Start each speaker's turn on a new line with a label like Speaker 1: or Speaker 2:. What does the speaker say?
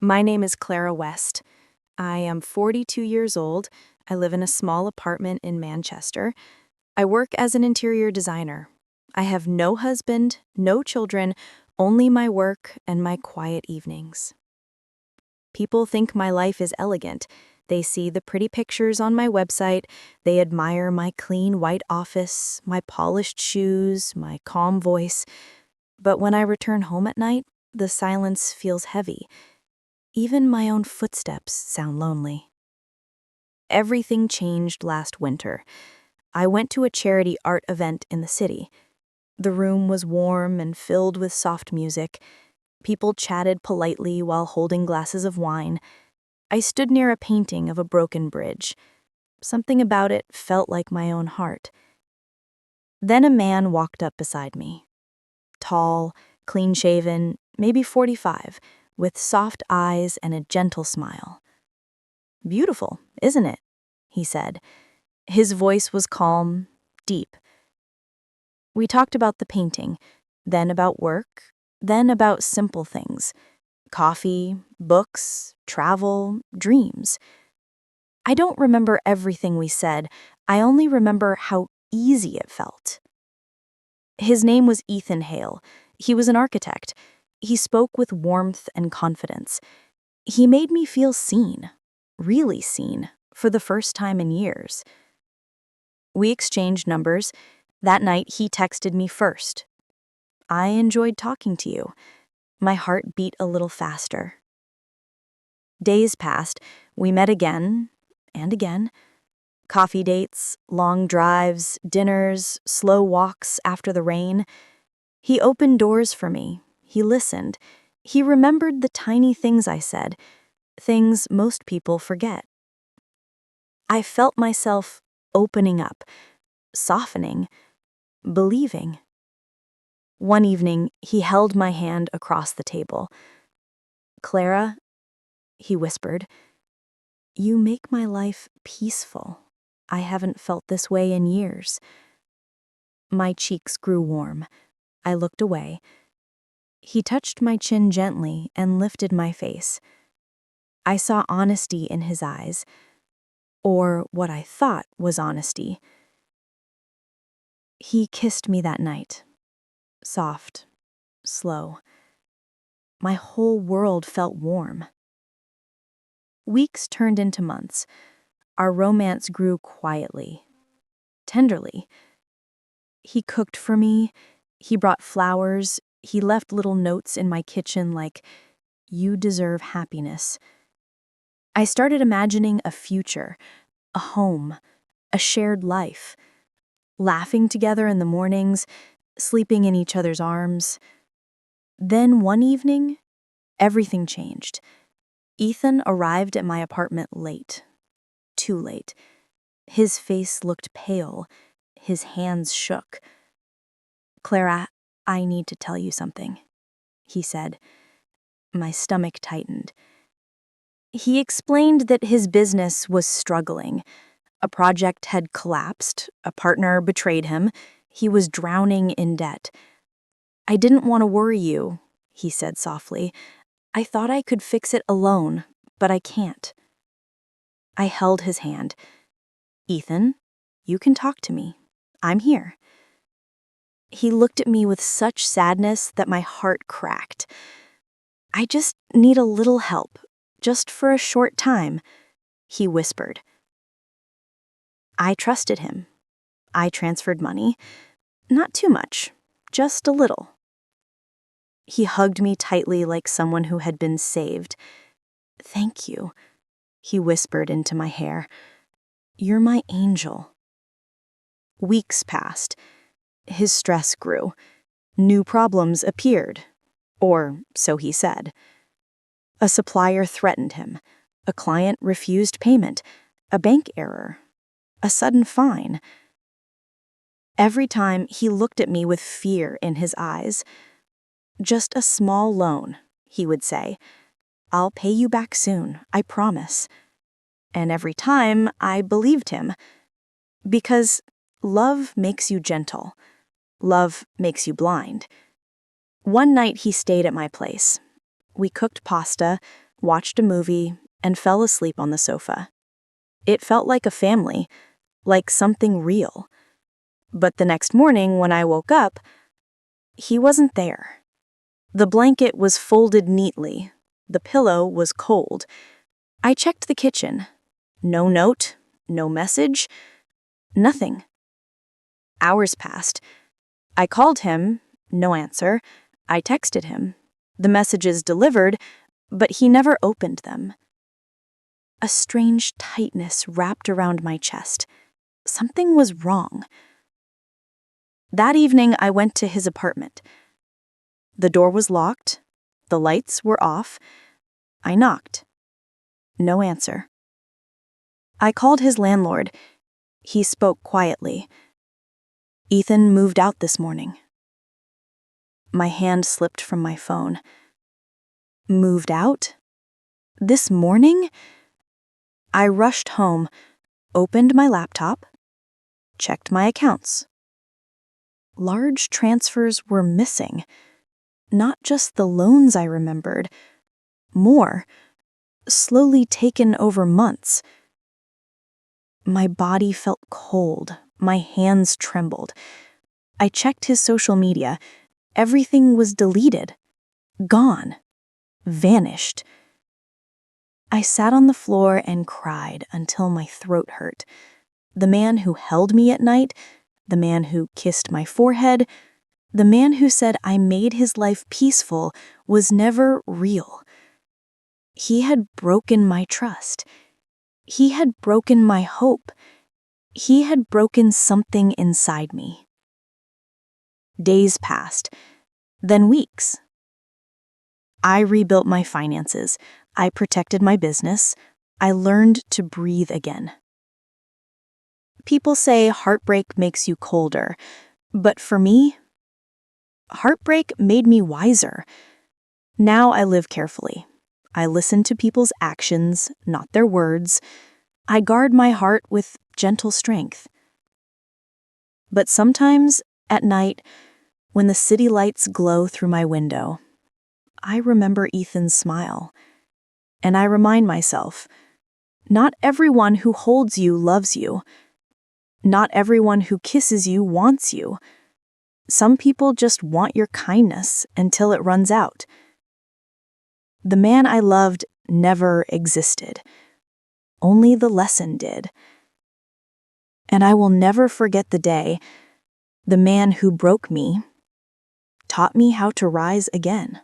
Speaker 1: My name is Clara West. I am 42 years old. I live in a small apartment in Manchester. I work as an interior designer. I have no husband, no children, only my work and my quiet evenings. People think my life is elegant. They see the pretty pictures on my website. They admire my clean white office, my polished shoes, my calm voice. But when I return home at night, the silence feels heavy. Even my own footsteps sound lonely. Everything changed last winter. I went to a charity art event in the city. The room was warm and filled with soft music. People chatted politely while holding glasses of wine. I stood near a painting of a broken bridge. Something about it felt like my own heart. Then a man walked up beside me. Tall, clean-shaven, maybe 45, with soft eyes and a gentle smile. "Beautiful, isn't it?" he said. His voice was calm, deep. We talked about the painting, then about work, then about simple things. Coffee, books, travel, dreams. I don't remember everything we said. I only remember how easy it felt. His name was Ethan Hale. He was an architect. He spoke with warmth and confidence. He made me feel seen, really seen, for the first time in years. We exchanged numbers. That night, he texted me first. "I enjoyed talking to you." My heart beat a little faster. Days passed. We met again and again. Coffee dates, long drives, dinners, slow walks after the rain. He opened doors for me. He listened. He remembered the tiny things I said, things most people forget. I felt myself opening up, softening, believing. One evening, he held my hand across the table. "Clara," he whispered, "you make my life peaceful. I haven't felt this way in years." My cheeks grew warm. I looked away. He touched my chin gently and lifted my face. I saw honesty in his eyes, or what I thought was honesty. He kissed me that night, soft, slow. My whole world felt warm. Weeks turned into months. Our romance grew quietly, tenderly. He cooked for me. He brought flowers. He left little notes in my kitchen like, "You deserve happiness." I started imagining a future, a home, a shared life, laughing together in the mornings, sleeping in each other's arms. Then one evening, everything changed. Ethan arrived at my apartment late, too late. His face looked pale. His hands shook. "Clara, I need to tell you something," he said. My stomach tightened. He explained that his business was struggling. A project had collapsed, a partner betrayed him, he was drowning in debt. "I didn't want to worry you," he said softly. "I thought I could fix it alone, but I can't." I held his hand. "Ethan, you can talk to me. I'm here." He looked at me with such sadness that my heart cracked. "I just need a little help, just for a short time," he whispered. I trusted him. I transferred money. Not too much, just a little. He hugged me tightly like someone who had been saved. "Thank you," he whispered into my hair. "You're my angel." Weeks passed. His stress grew. New problems appeared, or so he said. A supplier threatened him. A client refused payment. A bank error. A sudden fine. Every time he looked at me with fear in his eyes. "Just a small loan," he would say. "I'll pay you back soon, I promise." And every time I believed him. Because love makes you gentle. Love makes you blind. One night he stayed at my place. We cooked pasta. watched a movie, and fell asleep on the sofa. It felt like a family, like something real. But the next morning, when I woke up, he wasn't there. The blanket was folded neatly. The pillow was cold. I checked the kitchen. No note, no message, nothing. Hours passed. I called him, no answer. I texted him. The messages delivered, but he never opened them. A strange tightness wrapped around my chest. Something was wrong. That evening, I went to his apartment. The door was locked. The lights were off. I knocked. No answer. I called his landlord. He spoke quietly. "Ethan moved out this morning." My hand slipped from my phone. Moved out? This morning? I rushed home, opened my laptop, checked my accounts. Large transfers were missing. Not just the loans I remembered. More, slowly taken over months. My body felt cold. My hands trembled. I checked his social media. Everything was deleted. Gone. Vanished. I sat on the floor and cried until my throat hurt. The man who held me at night, the man who kissed my forehead, the man who said I made his life peaceful was never real. He had broken my trust. He had broken my hope. He had broken something inside me. Days passed, then weeks. I rebuilt my finances. I protected my business. I learned to breathe again. People say heartbreak makes you colder, but for me, heartbreak made me wiser. Now I live carefully. I listen to people's actions, not their words. I guard my heart with gentle strength. But sometimes, at night, when the city lights glow through my window, I remember Ethan's smile. And I remind myself, not everyone who holds you loves you. Not everyone who kisses you wants you. Some people just want your kindness until it runs out. The man I loved never existed. Only the lesson did. And I will never forget the day the man who broke me taught me how to rise again.